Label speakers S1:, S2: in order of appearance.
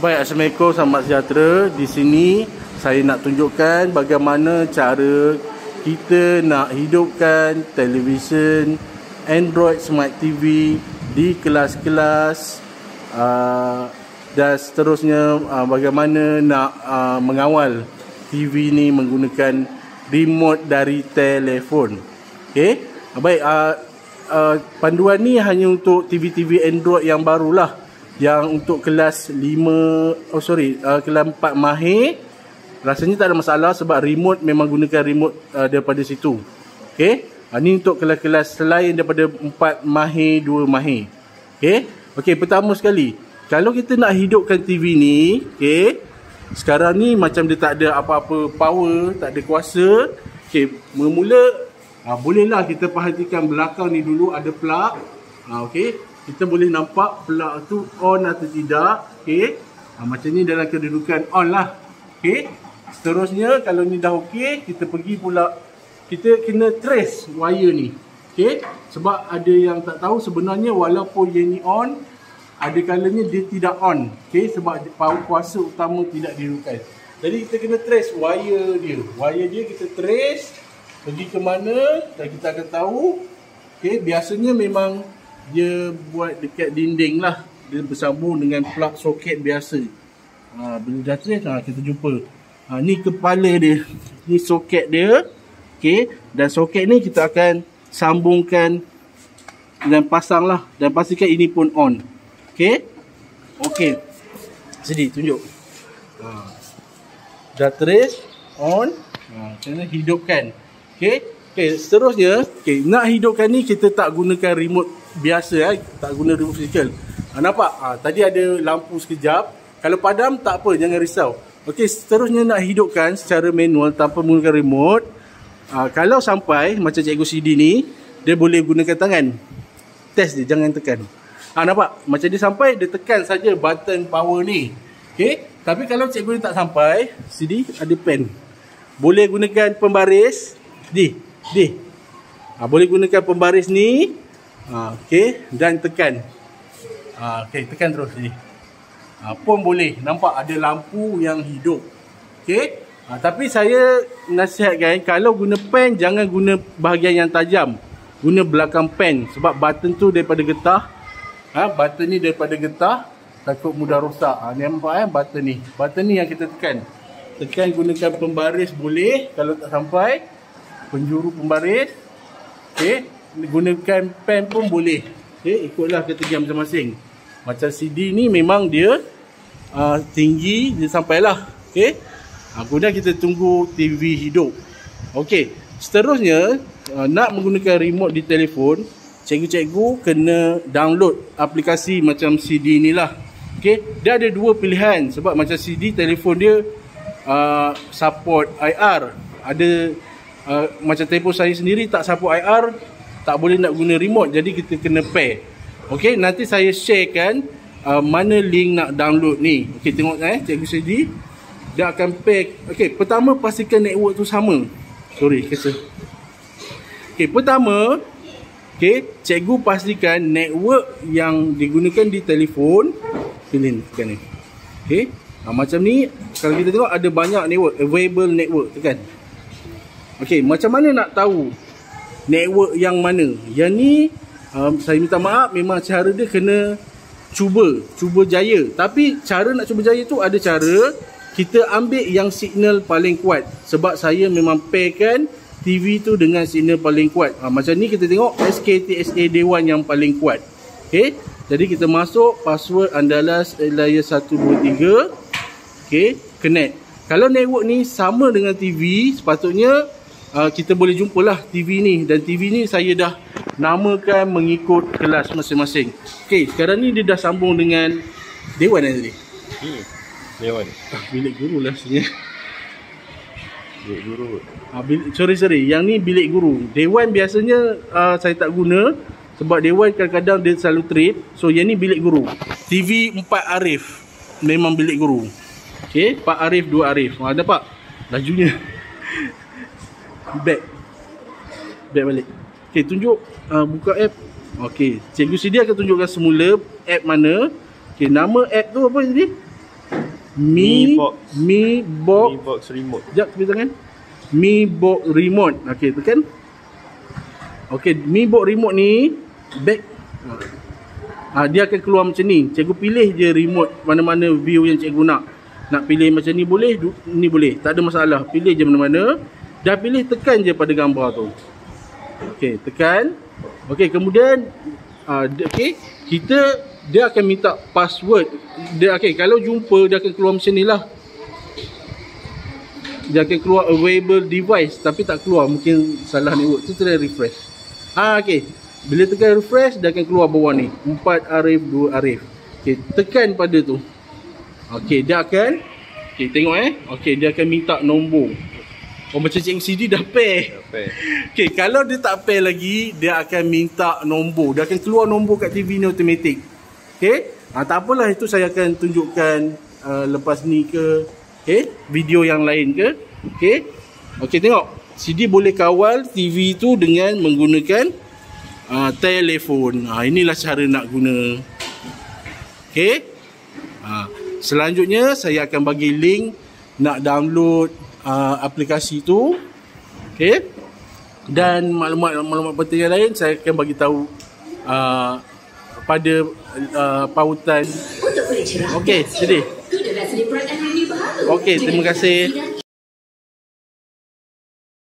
S1: Baik, Assalamualaikum, selamat sejahtera. Di sini saya nak tunjukkan bagaimana cara kita nak hidupkan televisyen Android Smart TV di kelas-kelas dan seterusnya, bagaimana nak mengawal TV ni menggunakan remote dari telefon. Okey. Baik, panduan ni hanya untuk TV-TV Android yang barulah, yang untuk kelas 5, kelas 4 mahir. Rasanya tak ada masalah sebab remote memang gunakan remote daripada situ. Okey. Ni untuk kelas-kelas selain daripada 4 mahir, 2 mahir. Okey. Okey, pertama sekali, kalau kita nak hidupkan TV ni, okey, sekarang ni macam dia tak ada apa-apa power, tak ada kuasa. Okey, mula-mula bolehlah kita perhatikan belakang ni dulu ada plug. Okey, kita boleh nampak plug tu on atau tidak. Okey, macam ni dalam kedudukan on lah. Okey, seterusnya kalau ni dah okey, kita pergi pula, kita kena trace wire ni. Okey, sebab ada yang tak tahu sebenarnya walaupun yang ni on, ada kalanya dia tidak on. Okey, sebab power kuasa utama tidak dihidupkan. Jadi kita kena trace wire dia. Wire dia kita trace pergi ke mana dan kita akan tahu. Okey, biasanya memang dia buat dekat dinding lah. Dia bersambung dengan plug soket biasa. Bila dah trace, kita jumpa. Ni kepala dia. Ni soket dia. Okey, dan soket ni kita akan sambungkan dan pasang lah. Dan pastikan ini pun on. Okey. Okey. Sini tunjuk. Dah trace on. Kena hidupkan. Okey. Okey, seterusnya, okey, nak hidupkan ni kita tak gunakan remote biasa, tak guna remote fizikal. Nampak? Tadi ada lampu sekejap. Kalau padam tak apa, jangan risau. Okey, seterusnya nak hidupkan secara manual tanpa menggunakan remote. Kalau sampai macam cikgu CD ni, dia boleh gunakan tangan. Test dia, jangan tekan. Nampak? Macam dia sampai, dia tekan saja button power ni. Okey. Tapi kalau cikgu ni tak sampai, sini ada pen. Boleh gunakan pembaris. Boleh gunakan pembaris ni. Okey. Dan tekan. Okey, tekan terus ni. Pun boleh. Nampak ada lampu yang hidup. Okey. Tapi saya nasihatkan, kalau guna pen, jangan guna bahagian yang tajam. Guna belakang pen. Sebab button tu daripada getah. Button ni daripada getah, takut mudah rosak. Ni nampak button ni. Button ni yang kita tekan. Tekan gunakan pembaris boleh. Kalau tak sampai, penjuru pembaris. Okey, gunakan pen pun boleh. Okey, ikutlah ketinggian masing-masing. Macam CD ni memang dia tinggi, dia sampailah. Okey. Kemudian kita tunggu TV hidup. Okey, seterusnya nak menggunakan remote di telefon, cikgu-cikgu kena download aplikasi macam CD ni lah. Okay, dia ada dua pilihan. Sebab macam CD, telefon dia support IR. Ada macam telefon saya sendiri tak support IR, tak boleh nak guna remote. Jadi kita kena pair. Okay, nanti saya sharekan mana link nak download ni. Okay, tengok cikgu CD, dia akan pair. Okay, pertama pastikan network tu sama. Sorry, kesa. Okay, pertama, okay, cikgu pastikan network yang digunakan di telefon. Pilih tekan ni. Okay, macam ni. Kalau kita tengok ada banyak network, available network, tekan. Okay, macam mana nak tahu network yang mana? Yang ni saya minta maaf, memang cara dia kena cuba jaya. Tapi cara nak cuba jaya tu ada cara. Kita ambil yang signal paling kuat. Sebab saya memang pairkan TV tu dengan signal paling kuat. Macam ni kita tengok SKTSA Dewan yang paling kuat. Okay, jadi kita masuk password Andalas Elias 123. Okay, connect. Kalau network ni sama dengan TV, sepatutnya kita boleh jumpalah TV ni. Dan TV ni saya dah namakan mengikut kelas masing-masing. Okay, sekarang ni dia dah sambung dengan Dewan tadi.
S2: Dewan.
S1: Bilik guru lah sebenarnya.
S2: Bilik guru.
S1: Sorry. Yang ni bilik guru. Dewan biasanya saya tak guna. Sebab Dewan kadang-kadang dia selalu trip. So yang ni bilik guru. TV 4 Arif. Memang bilik guru. Okay, 4 Arif, 2 Arif. Nampak lajunya. Back balik. Okay, tunjuk. Buka app. Okay, cikgu CD akan tunjukkan semula app mana. Okay, nama app tu apa tadi? Mi Box
S2: Mi Box remote.
S1: Sekejap tepi tangan. Mi Box remote. Okey, tekan. Okey, Mi Box remote ni back. Dia akan keluar macam ni. Cikgu pilih je remote mana-mana view yang cikgu nak. Nak pilih macam ni boleh, ni boleh. Tak ada masalah. Pilih je mana-mana. Dah pilih, tekan je pada gambar tu. Okey, tekan. Okey, kemudian okey, dia akan minta password. Okey, kalau jumpa dia akan keluar macam ni lah. Dia akan keluar available device tapi tak keluar, mungkin salah network. Tu try refresh. Okey. Bila tekan refresh dia akan keluar bawah ni. 4 Arif 2 Arif. Okey, tekan pada tu. Okey, dia akan tengok Okey, dia akan minta nombor. Macam Cikgu CD dah pair. Okey, kalau dia tak pair lagi, dia akan minta nombor. Dia akan keluar nombor kat TV ni automatic. Okey. Tak apalah, itu saya akan tunjukkan lepas ni ke. Okey, video yang lain ke. Okey. Okey, tengok. CD boleh kawal TV tu dengan menggunakan telefon. Inilah cara nak guna. Okey. Selanjutnya saya akan bagi link nak download aplikasi tu. Okey. Dan maklumat penting yang lain saya akan bagi tahu pada pautan. Okey, jadi. Okey, terima kasih.